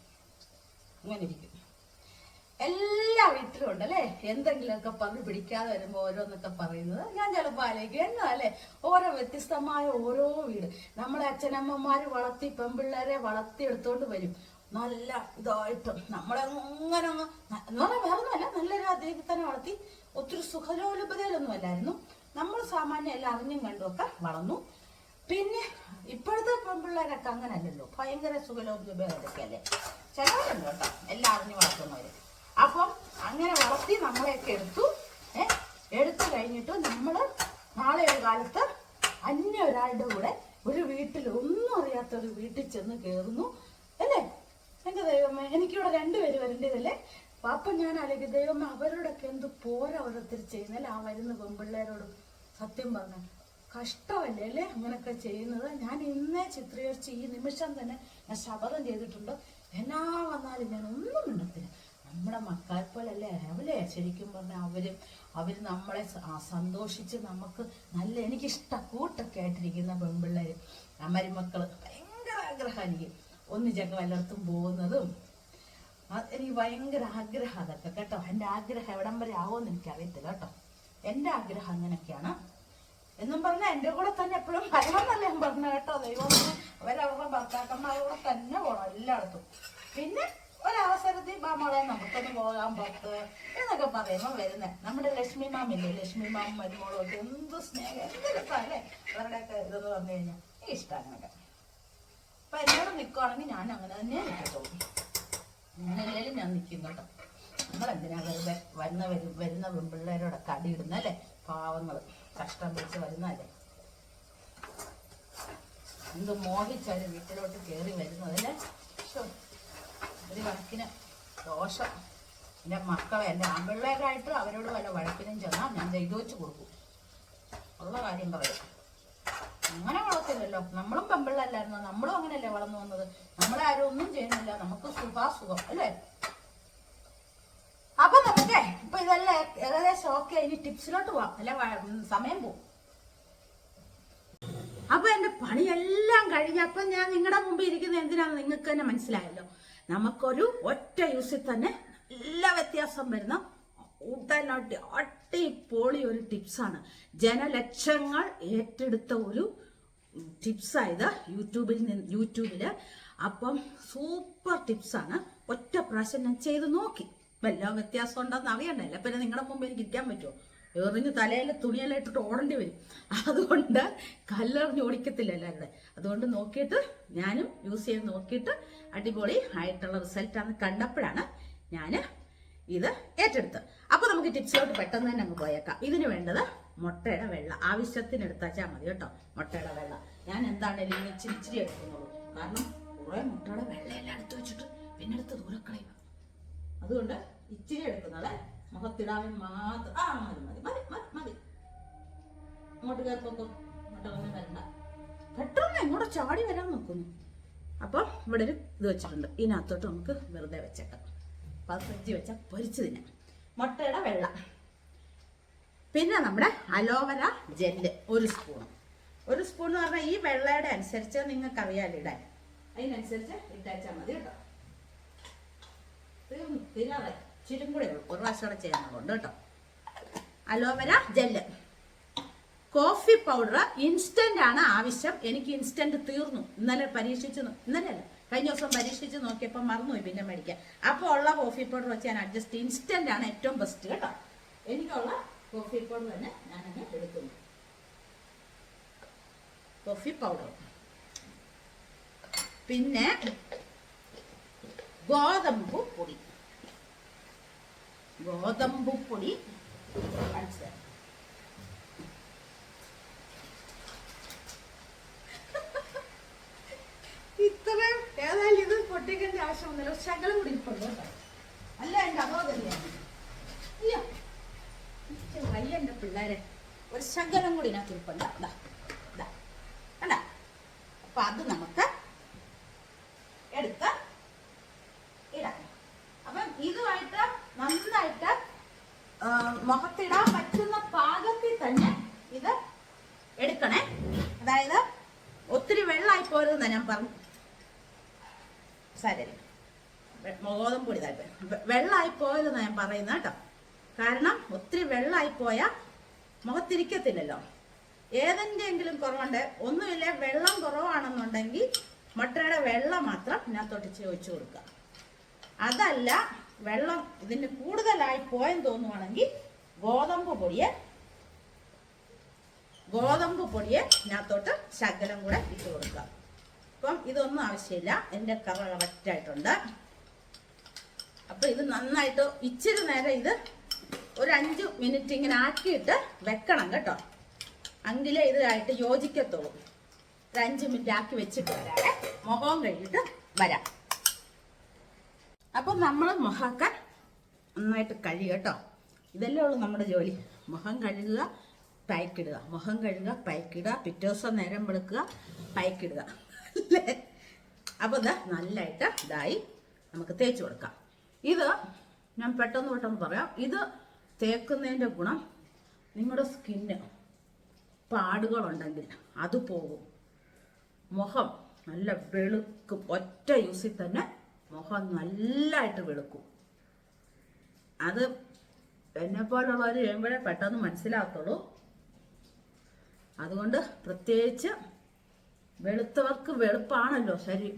അങ്ങനെ ഇരിക്കും. എല്ലാ വീട്ടിലും ഉണ്ടല്ലേ എന്തെങ്കിലുമൊക്കെ പറഞ്ഞ് പിടിക്കാതെ വരുമ്പോൾ ഓരോന്നൊക്കെ പറയുന്നത്. ഞാൻ ചിലപ്പോൾ ആലോചിക്കും, എന്നാ അല്ലേ ഓരോ വ്യത്യസ്തമായ ഓരോ വീട്. നമ്മളെ അച്ഛനമ്മമാര് വളർത്തി പെൺപിള്ളേരെ വളർത്തിയെടുത്തോണ്ട് വരും. നല്ല ഇതായിട്ടും നമ്മളങ്ങനെ എന്ന് പറഞ്ഞാൽ വേറൊന്നുമല്ല, നല്ലൊരു അദ്ദേഹത്തെ തന്നെ വളർത്തി. ഒത്തിരി സുഖലോലുപതയിലൊന്നും അല്ലായിരുന്നു. നമ്മൾ സാമാന്യം എല്ലാം അറിഞ്ഞും കണ്ടുമൊക്കെ വളർന്നു. പിന്നെ ഇപ്പോഴത്തെ പെൺപിള്ളേരൊക്കെ അങ്ങനെ അല്ലല്ലോ, ഭയങ്കര സുഖലോലുപതയൊക്കെ അല്ലേ. ചിലവരുണ്ട് കേട്ടോ എല്ലാം അറിഞ്ഞു വളർത്തുന്നവര്. അപ്പം അങ്ങനെ വളർത്തി നമ്മളെയൊക്കെ എടുത്തു കഴിഞ്ഞിട്ട് നമ്മള് നാളെ ഒരു കാലത്ത് അന്യ ഒരാളുടെ കൂടെ ഒരു വീട്ടിൽ ഒന്നും അറിയാത്ത ഒരു വീട്ടിൽ ചെന്ന് കയറുന്നു അല്ലേ? എന്റെ ദൈവമേ, എനിക്കിവിടെ രണ്ടുപേര് വരേണ്ടതല്ലേ? പാപ്പ ഞാൻ അല്ലെങ്കിൽ ദൈവമേ, അവരോടൊക്കെ എന്ത് പോരാ ഓരോരുത്തർ ചെയ്യുന്നല്ലേ? ആ വരുന്ന പെൺപിള്ളേരോട് സത്യം പറഞ്ഞ കഷ്ടമല്ലേ അല്ലേ അങ്ങനൊക്കെ ചെയ്യുന്നത്? ഞാൻ ഇന്നേ ചിത്രീകരിച്ച് ഈ നിമിഷം തന്നെ ഞാൻ ശപഥം ചെയ്തിട്ടുണ്ട്, എന്നാ വന്നാലും ഞാൻ ഒന്നും മിണ്ടത്തില്ല. നമ്മുടെ മക്കളെ പോലല്ലേ അവലെ ശരിക്കും പറഞ്ഞാൽ അവര് നമ്മളെ സന്തോഷിച്ച് നമുക്ക് നല്ല എനിക്കിഷ്ട കൂട്ടൊക്കെ ആയിട്ടിരിക്കുന്ന പെൺപിള്ളേര് മരുമക്കള് ഭയങ്കര ആഗ്രഹം. എനിക്ക് ഒന്നിച്ചൊക്കെ വല്ലയിടത്തും പോകുന്നതും എനിക്ക് ഭയങ്കര ആഗ്രഹം അതൊക്കെ കേട്ടോ. എൻ്റെ ആഗ്രഹം എവിടം വരെ ആവുമെന്ന് എനിക്കറിയത്തില്ല കേട്ടോ. എൻ്റെ ആഗ്രഹം അങ്ങനെയൊക്കെയാണ് എന്നും പറഞ്ഞാൽ എൻ്റെ കൂടെ തന്നെ എപ്പോഴും വരണമെന്നല്ല ഞാൻ പറഞ്ഞ കേട്ടോ. ദൈവം അവരവരുടെ ഭർത്താക്കന്മാരുടെ തന്നെ പോകണം എല്ലായിടത്തും. പിന്നെ ഒരവസരത്തിൽ മോളെ നമുക്കൊന്ന് പോകാൻ പുറത്ത് എന്നൊക്കെ പറയുമ്പോൾ വരുന്നേ നമ്മുടെ ലക്ഷ്മി മാമില്ലേ, ലക്ഷ്മി മാം മരുമോളും ഒക്കെ എന്ത് സ്നേഹം, എന്ത് രസമല്ലേ അവരുടെയൊക്കെ ഇതെന്ന് പറഞ്ഞു കഴിഞ്ഞാൽ. എനിക്ക് ഇഷ്ടമാണ് അങ്ങനെയൊക്കെ. അപ്പൊ എന്നോട് നിൽക്കുവാണെങ്കിൽ ഞാൻ അങ്ങനെ തന്നെ നിൽക്കത്തുള്ളൂ. അങ്ങനെയല്ലേലും ഞാൻ നിൽക്കും കേട്ടോ. നമ്മളെന്തിനാ വെറുതെ വരുന്ന പെൺപിള്ളേരോടൊക്കെ അടിയിടുന്നല്ലേ? പാവങ്ങള് കഷ്ടം പിടിച്ച് വരുന്നല്ലേ? എന്ത് മോഹിച്ചാല് വീട്ടിലോട്ട് കയറി വരുന്നതല്ലേ? ഒരു കണക്കിന് ദോഷം. എൻ്റെ മക്കളെ, എൻ്റെ ആൺപിള്ളേരായിട്ട് അവരോട് വല്ല വഴക്കിനും ചെന്നാൽ ഞാൻ ചെയ്തു വെച്ച് കൊടുക്കും. ഉള്ള കാര്യം പറയാം. അങ്ങനെ വളർത്തില്ലല്ലോ. നമ്മളും പെൺപിള്ളല്ലായിരുന്നോ? നമ്മളും അങ്ങനെയല്ലേ വളർന്നു വന്നത്? നമ്മളെ ആരും ഒന്നും ചെയ്യുന്നില്ല, നമുക്ക് സുഖാസുഖം അല്ലേ? അപ്പൊ നമുക്കേ ഇപ്പൊ ഇതെല്ലാം ഏകദേശം ഓക്കെ. ഇനി ടിപ്സിലോട്ട് പോവാം, അല്ല സമയം പോവും. അപ്പൊ എന്റെ പണിയെല്ലാം കഴിഞ്ഞപ്പോ ഞാൻ നിങ്ങളുടെ മുമ്പിൽ ഇരിക്കുന്ന എന്തിനാന്ന് നിങ്ങൾക്ക് തന്നെ മനസ്സിലായല്ലോ. നമുക്കൊരു ഒറ്റ യൂസിൽ തന്നെ നല്ല വ്യത്യാസം വരുന്ന ഉടനടി അടിപൊളി ഒരു ടിപ്സാണ്. ജനലക്ഷങ്ങൾ ഏറ്റെടുത്ത ഒരു ടിപ്സായത് യൂട്യൂബില്. അപ്പം സൂപ്പർ ടിപ്സാണ്. ഒറ്റ പ്രാവശ്യം ഞാൻ ചെയ്ത് നോക്കി. വല്ല വ്യത്യാസം ഉണ്ടെന്ന് അറിയണ്ടല്ലോ. പിന്നെ നിങ്ങളുടെ മുമ്പ് എനിക്ക് ഇരിക്കാൻ പറ്റുമോ? എറിഞ്ഞ് തലയിൽ തുണിയെല്ലാം ഇട്ടിട്ട് ഓടേണ്ടി വരും. അതുകൊണ്ട് കല്ലെറിഞ്ഞ് ഓടിക്കത്തില്ല എല്ലാവരുടെ. അതുകൊണ്ട് നോക്കിയിട്ട് ഞാനും യൂസ് ചെയ്ത് നോക്കിയിട്ട് അടിപൊളി ആയിട്ടുള്ള റിസൾട്ടാണ് കണ്ടപ്പോഴാണ് ഞാൻ ഇത് ഏറ്റെടുത്തത്. അപ്പൊ നമുക്ക് ടിപ്സിലോട്ട് പെട്ടെന്ന് തന്നെ അങ്ങ് പോയേക്കാം. ഇതിന് വേണ്ടത് മുട്ടയുടെ വെള്ള ആവശ്യത്തിന് എടുത്താച്ചാൽ മതി കേട്ടോ. മുട്ടയുടെ വെള്ള ഞാൻ എന്താണേലും ഇച്ചിരി എടുക്കുന്നുള്ളൂ. കാരണം കുറെ മുട്ടയുടെ വെള്ളയെല്ലാം എടുത്ത് വെച്ചിട്ട് പിന്നെ എടുത്ത് ദൂരക്കളയുക. അതുകൊണ്ട് ഇച്ചിരി എടുക്കുന്നത് മുഖത്തിടാൻ മാത്രം. മതി മതി മതി മതി. അങ്ങോട്ട് കയറിപ്പോക്കോ, അങ്ങോട്ടൊന്നും വരണ്ട. പെട്ടെന്ന് എങ്ങോട്ട് ചാടി വരാൻ നോക്കുന്നു. അപ്പം ഇവിടെ ഒരു ഇത് വെച്ചിട്ടുണ്ട്. ഇതിനകത്തോട്ട് നമുക്ക് വെറുതെ വെച്ചേക്കാം. അപ്പം അത് ഫ്രിഡ്ജിൽ വെച്ചാൽ പൊരിച്ച് തിന്നാം. മുട്ടയുടെ വെള്ള, പിന്നെ നമ്മുടെ അലോവര ജെല്ല് ഒരു സ്പൂൺ എന്ന് പറഞ്ഞാൽ ഈ വെള്ളയുടെ അനുസരിച്ച് നിങ്ങൾക്ക് അറിയാലോ ഇടാൻ. അതിനനുസരിച്ച് ഇട്ടാച്ചാൽ മതി കേട്ടോ. തീരാതെ ഇച്ചിരും കൂടെ ഉള്ളൂ, ഒരു പ്രാവശ്യം കൂടെ ചെയ്യാനുള്ളതുണ്ട് കേട്ടോ. Aloe vera gel, coffee powder instant ആണ് ആവശ്യം. എനിക്ക് ഇൻസ്റ്റന്റ് തീർന്നു. ഇന്നലെ കഴിഞ്ഞ ദിവസം പരീക്ഷിച്ച് നോക്കിയപ്പോൾ മറന്നുപോയി പിന്നെ മേടിക്കാൻ. അപ്പോൾ ഉള്ള കോഫി പൗഡർ വെച്ച് ഞാൻ അഡ്ജസ്റ്റ്. ഇൻസ്റ്റന്റ് ആണ് ഏറ്റവും ബെസ്റ്റ് കേട്ടോ. എനിക്കുള്ള കോഫി പൗഡർ തന്നെ ഞാനങ്ങ് എടുക്കുന്നു. കോഫി പൗഡർ, പിന്നെ ഗോതമ്പ് പൊടി ഇത്രയും ഏതായാലും ഇത് പൊട്ടിക്കേണ്ട ആവശ്യമൊന്നുമില്ല. ശകലം കൂടി ഇരിപ്പുള്ളൂ കേട്ടോ. അല്ല എൻ്റെ അതോ തന്നെയാണ്. അയ്യോ വയ്യൻ്റെ പിള്ളേരെ, ഒരു ശകലം കൂടി ഇതിനകത്ത് ഇരിപ്പുണ്ട്. അല്ല അപ്പൊ അത് നമുക്ക് എടുത്ത് ഇടാം. അപ്പം ഇതുമായിട്ട് നന്നായിട്ട് മുഖത്തിടാൻ പറ്റുന്ന പാകത്തിൽ തന്നെ ഇത് എടുക്കണേ. അതായത് ഒത്തിരി വെള്ളമായി പോരുതെന്നാ ഞാൻ പറഞ്ഞു. സാരമില്ല, ഗോതമ്പൊടി താല്പര്യം വെള്ളമായി പോയതെന്നാ ഞാൻ പറയുന്നത് കേട്ടോ. കാരണം ഒത്തിരി വെള്ളമായി പോയാൽ മുഖത്തിരിക്കത്തില്ലല്ലോ. ഏതെങ്കിലും കുറവുണ്ട്, ഒന്നുമില്ല വെള്ളം കുറവാണെന്നുണ്ടെങ്കിൽ മുട്ടയുടെ വെള്ളം മാത്രം ഇതിനകത്തോട്ട് ചോദിച്ചു കൊടുക്കുക. അതല്ല വെള്ളം ഇതിന് കൂടുതലായി പോയെന്ന് തോന്നുവാണെങ്കിൽ ഗോതമ്പ് പൊടിയെ ഇതിനകത്തോട്ട് ശകലം കൂടെ ഇട്ട് കൊടുക്കുക. അപ്പം ഇതൊന്നും ആവശ്യമില്ല, എൻ്റെ കറ കറക്റ്റായിട്ടുണ്ട്. അപ്പൊ ഇത് നന്നായിട്ട് ഇച്ചിരി നേരം ഇത് ഒരു 5 മിനിറ്റ് ഇങ്ങനെ ആക്കിയിട്ട് വെക്കണം കേട്ടോ. എങ്കിലേ ഇതായിട്ട് യോജിക്കത്തുള്ളൂ. ഒരു 5 മിനിറ്റ് ആക്കി വെച്ചിട്ട് വരാം. മുഖവും കഴിഞ്ഞിട്ട് വരാം. അപ്പം നമ്മൾ മുഖമൊക്കെ നന്നായിട്ട് കഴുകുക കേട്ടോ. ഇതല്ലേ ഉള്ളൂ നമ്മുടെ ജോലി. മുഖം കഴുകുക, പൈക്കിടുക, മുഖം കഴുകുക, പൈക്കിടുക, പിറ്റേ ദിവസം നേരം വെളുക്കുക, പൈക്കിടുക അല്ലേ. അപ്പോൾ ഇത് നല്ലതായിട്ട് ഇതായി നമുക്ക് തേച്ച് കൊടുക്കാം. ഇത് ഞാൻ പെട്ടെന്ന് പറയാം. ഇത് തേക്കുന്നതിൻ്റെ ഗുണം നിങ്ങളുടെ സ്കിന്ന് പാടുകളുണ്ടെങ്കിൽ അത് പോകും. മുഖം നല്ല വെളുക്കും. ഒറ്റ യൂസിൽ തന്നെ മുഖം നല്ലതായിട്ട് വെളുക്കും. അത് എന്നെപ്പോലുള്ളവർ ചെയ്യുമ്പോഴേ പെട്ടെന്ന് മനസ്സിലാകത്തുള്ളൂ. അതുകൊണ്ട് പ്രത്യേകിച്ച് വെളുത്തവർക്ക് വെളുപ്പാണല്ലോ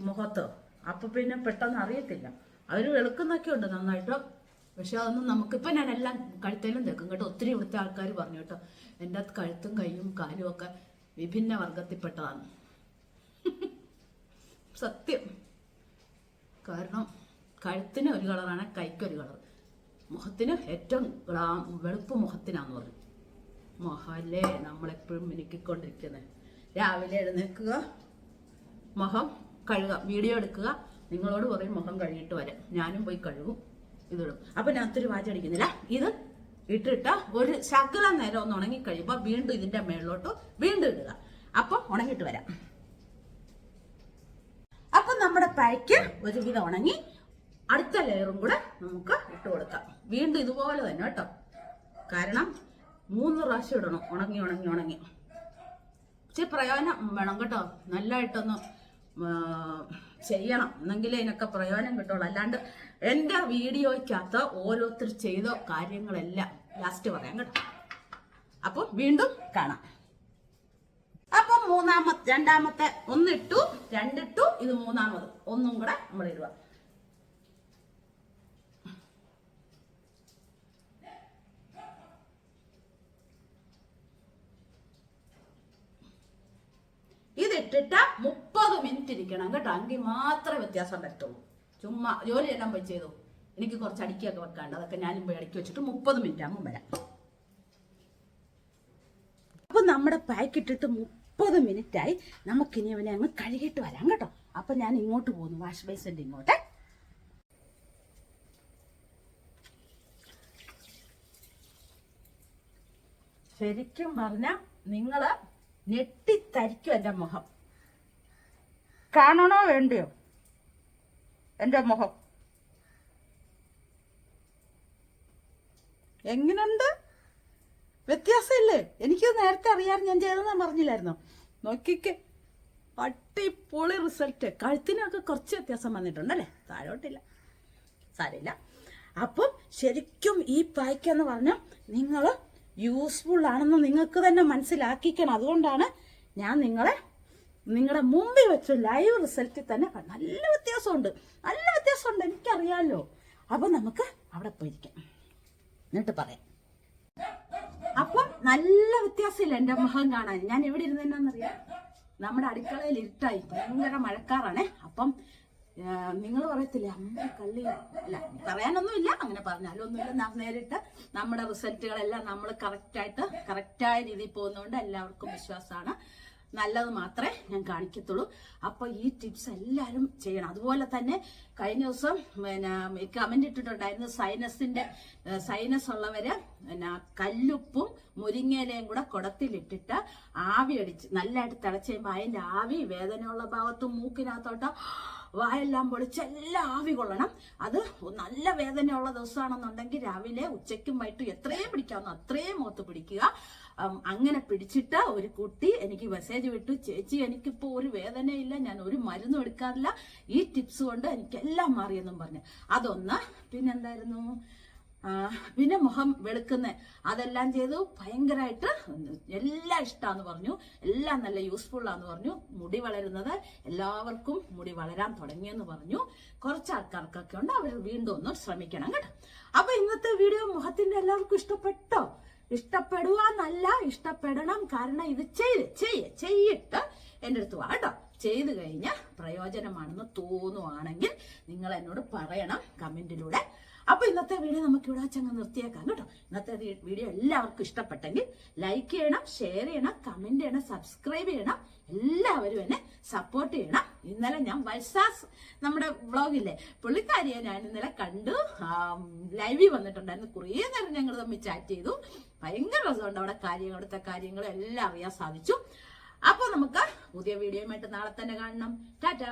മുഖത്ത്. അപ്പം പിന്നെ പെട്ടെന്ന് അറിയത്തില്ല. അവർ വെളുക്കുന്നൊക്കെ ഉണ്ട് നന്നായിട്ട്. പക്ഷെ അതൊന്നും നമുക്കിപ്പോൾ ഞാൻ എല്ലാം കഴുത്തേലും തേക്കും കേട്ടോ. ഒത്തിരി ഇവിടുത്തെ ആൾക്കാർ പറഞ്ഞു കേട്ടോ, എൻ്റെ കഴുത്തും കൈയും കാലും ഒക്കെ വിഭിന്ന വർഗത്തിൽപ്പെട്ടതാണ്. സത്യം. കാരണം കഴുത്തിന് ഒരു കളറാണ്, കൈക്കൊരു കളർ. മുഖത്തിന് ഏറ്റവും വെളുപ്പ് മുഖത്തിനാന്ന് പറയും. മുഖമല്ലേ നമ്മളെപ്പോഴും മിനുക്കിക്കൊണ്ടിരിക്കുന്നത്. രാവിലെ എഴുന്നേൽക്കുക, മുഖം കഴുകുക, വീഡിയോ എടുക്കുക, നിങ്ങളോട് പറയും മുഖം കഴുകിയിട്ട് വരാം. ഞാനും പോയി കഴുകും, ഇതിടും. അപ്പം ഞാൻ ഒത്തിരി വാചടിക്കുന്നില്ല. ഇത് ഇട്ടിട്ട് ഒരു ശകലം നേരം ഒന്ന് ഉണങ്ങി കഴിയുമ്പോൾ വീണ്ടും ഇതിൻ്റെ മേളിലോട്ട് വീണ്ടും ഇടുക. അപ്പം ഉണങ്ങിയിട്ട് വരാം. അപ്പം നമ്മുടെ പായ്ക്ക് ഒരുവിധം ഉണങ്ങി. അടുത്ത ലെയറും കൂടെ നമുക്ക് ഇട്ട് കൊടുക്കാം. വീണ്ടും ഇതുപോലെ തന്നെ കേട്ടോ. കാരണം 3 പ്രാവശ്യം ഇടണം. ഉണങ്ങി ഇച്ചിരി പ്രയോജനം വേണം കേട്ടോ. നല്ലതായിട്ടൊന്ന് ചെയ്യണം, എന്നെങ്കിലേ ഇതിനൊക്കെ പ്രയോജനം കിട്ടുള്ളൂ. അല്ലാണ്ട് എൻ്റെ വീഡിയോയ്ക്കകത്ത് ഓരോരുത്തർ ചെയ്ത കാര്യങ്ങളെല്ലാം ലാസ്റ്റ് പറയാം കേട്ടോ. അപ്പം വീണ്ടും കാണാം. അപ്പം രണ്ടാമത്തെ 1 ഇട്ടു, 2 ഇട്ടു, ഇത് 3ാമത് ഒന്നും കൂടെ നമ്മൾ ഇടുക. ഇതിട്ടിട്ട് 30 മിനിറ്റ് ഇരിക്കണം കേട്ടോ. എങ്കിൽ മാത്രമേ വ്യത്യാസം പറ്റുള്ളൂ. ചുമ്മാ ജോലിയെല്ലാം പോയി ചെയ്തു. എനിക്ക് കുറച്ച് അടുക്കിയൊക്കെ വെക്കാണ്ട്, അതൊക്കെ ഞാനും പോയി അടുക്കി വെച്ചിട്ട് 30 മിനിറ്റ് ആകുമ്പോൾ വരാം. അപ്പൊ നമ്മുടെ പായ്ക്കിട്ടിട്ട് 30 മിനിറ്റായി. നമുക്കിനി അവനെ അങ്ങ് കഴുകിയിട്ട് വരാം കേട്ടോ. അപ്പൊ ഞാൻ ഇങ്ങോട്ട് പോകുന്നു, വാഷ് ബേസിന്റെ ഇങ്ങോട്ട്. ശരിക്കും പറഞ്ഞാൽ നിങ്ങള് ഞെട്ടിത്തരിക്കും എൻ്റെ മുഖം. കാണണോ വേണ്ടയോ എൻ്റെ മുഖം? എങ്ങനുണ്ട്? വ്യത്യാസമില്ലേ? എനിക്കത് നേരത്തെ അറിയാൻ ഞാൻ ചെയ്തെന്ന് പറഞ്ഞില്ലായിരുന്നോ? നോക്കിക്ക്, അടിപൊളി റിസൾട്ട്. കഴുത്തിനൊക്കെ കുറച്ച് വ്യത്യാസം വന്നിട്ടുണ്ടല്ലേ, താഴോട്ടില്ല, സാരമില്ല. അപ്പം ശരിക്കും ഈ പായ്ക്കെന്ന് പറഞ്ഞാൽ നിങ്ങൾ യൂസ്ഫുൾ ആണെന്ന് നിങ്ങൾക്ക് തന്നെ മനസ്സിലാക്കിക്കണം. അതുകൊണ്ടാണ് ഞാൻ നിങ്ങളുടെ മുമ്പിൽ വെച്ച് ലൈവ് റിസൾട്ടിൽ തന്നെ നല്ല വ്യത്യാസമുണ്ട്, എനിക്കറിയാമല്ലോ. അപ്പം നമുക്ക് അവിടെ പോയിരിക്കാം, എന്നിട്ട് പറയാം. അപ്പം നല്ല വ്യത്യാസമില്ല എൻ്റെ മുഖം കാണാൻ. ഞാൻ എവിടെ ഇരുന്നെന്നറിയാം, നമ്മുടെ അടുക്കളയിൽ ഇരുട്ടായി, ഭയങ്കര മഴക്കാറാണേ. അപ്പം നിങ്ങൾ പറയത്തില്ലേ അമ്മ കള്ളി, അല്ല പറയാനൊന്നുമില്ല, അങ്ങനെ പറഞ്ഞാലും ഒന്നുമില്ല. നേരിട്ട് നമ്മുടെ റിസൾട്ടുകളെല്ലാം നമ്മൾ കറക്റ്റായ രീതിയിൽ പോകുന്നതുകൊണ്ട് എല്ലാവർക്കും വിശ്വാസമാണ്. നല്ലത് മാത്രമേ ഞാൻ കാണിക്കത്തുള്ളൂ. അപ്പോൾ ഈ ടിപ്സ് എല്ലാവരും ചെയ്യണം. അതുപോലെ തന്നെ കഴിഞ്ഞ ദിവസം കമന്റ് ഇട്ടിട്ടുണ്ടായിരുന്നു, സൈനസ് ഉള്ളവര് കല്ലുപ്പും മുരിങ്ങയിലയും കൂടെ കുടത്തിലിട്ടിട്ട് ആവി അടിച്ച് നല്ലതായിട്ട് തിളച്ച് കഴിയുമ്പോൾ അതിന്റെ ആവി വേദനയുള്ള ഭാഗത്തും മൂക്കിനകത്തോട്ട് വായെല്ലാം പൊളിച്ച് എല്ലാം ആവി കൊള്ളണം. അത് നല്ല വേദനയുള്ള ദിവസമാണെന്നുണ്ടെങ്കിൽ രാവിലെ ഉച്ചയ്ക്കും വൈകിട്ടും എത്രയും പിടിക്കാവുന്ന അത്രയും മുഖത്ത് പിടിക്കുക. അങ്ങനെ പിടിച്ചിട്ട് ഒരു കുട്ടി എനിക്ക് മെസ്സേജ് വിട്ടു, ചേച്ചി എനിക്കിപ്പോ ഒരു വേദനയില്ല, ഞാൻ ഒരു മരുന്നും എടുക്കാറില്ല, ഈ ടിപ്സ് കൊണ്ട് എനിക്കെല്ലാം മാറിയെന്നും പറഞ്ഞു. അതൊന്ന്. പിന്നെന്തായിരുന്നു, പിന്നെ മുഖം വെളുക്കുന്ന അതെല്ലാം ചെയ്തു. ഭയങ്കരമായിട്ട് എല്ലാം ഇഷ്ടമാന്ന് പറഞ്ഞു, എല്ലാം നല്ല യൂസ്ഫുൾ ആന്ന് പറഞ്ഞു. മുടി വളരുന്നത് എല്ലാവർക്കും മുടി വളരാൻ തുടങ്ങിയെന്ന് പറഞ്ഞു. കുറച്ച് ആൾക്കാർക്കൊക്കെ ഉണ്ട്, അവർ വീണ്ടും ഒന്ന് ശ്രമിക്കണം കേട്ടോ. അപ്പൊ ഇന്നത്തെ വീഡിയോ മുഖത്തിന്റെ എല്ലാവർക്കും ഇഷ്ടപ്പെട്ടോ? ഇഷ്ടപ്പെടുക എന്നല്ല, ഇഷ്ടപ്പെടണം. കാരണം ഇത് ചെയ്തിട്ട് എൻ്റെ അടുത്ത് വാ കേട്ടോ. ചെയ്ത് കഴിഞ്ഞാൽ പ്രയോജനമാണെന്ന് തോന്നുവാണെങ്കിൽ നിങ്ങൾ എന്നോട് പറയണം കമന്റിലൂടെ. അപ്പൊ ഇന്നത്തെ വീഡിയോ നമുക്ക് ഇവിടെ വെച്ചങ്ങ് നിർത്തിയേക്കാം കേട്ടോ. ഇന്നത്തെ വീഡിയോ എല്ലാവർക്കും ഇഷ്ടപ്പെട്ടെങ്കിൽ ലൈക്ക് ചെയ്യണം, ഷെയർ ചെയ്യണം, കമന്റ് ചെയ്യണം, സബ്സ്ക്രൈബ് ചെയ്യണം. എല്ലാവരും എന്നെ സപ്പോർട്ട് ചെയ്യണം. ഇന്നലെ ഞാൻ വത്സാസ് നമ്മുടെ വ്ളോഗില്ലേ, പുള്ളിക്കാരിയെ ഞാൻ ഇന്നലെ കണ്ടു, ലൈവിൽ വന്നിട്ടുണ്ടായിരുന്നു. കുറേ നേരം ഞങ്ങൾ തമ്മിൽ ചാറ്റ് ചെയ്തു. ഭയങ്കര രസമുണ്ട്. അവിടുത്തെ കാര്യങ്ങളും എല്ലാം അറിയാൻ സാധിച്ചു. അപ്പൊ നമുക്ക് പുതിയ വീഡിയോയുമായിട്ട് നാളെ തന്നെ കാണണം. ടാറ്റാ.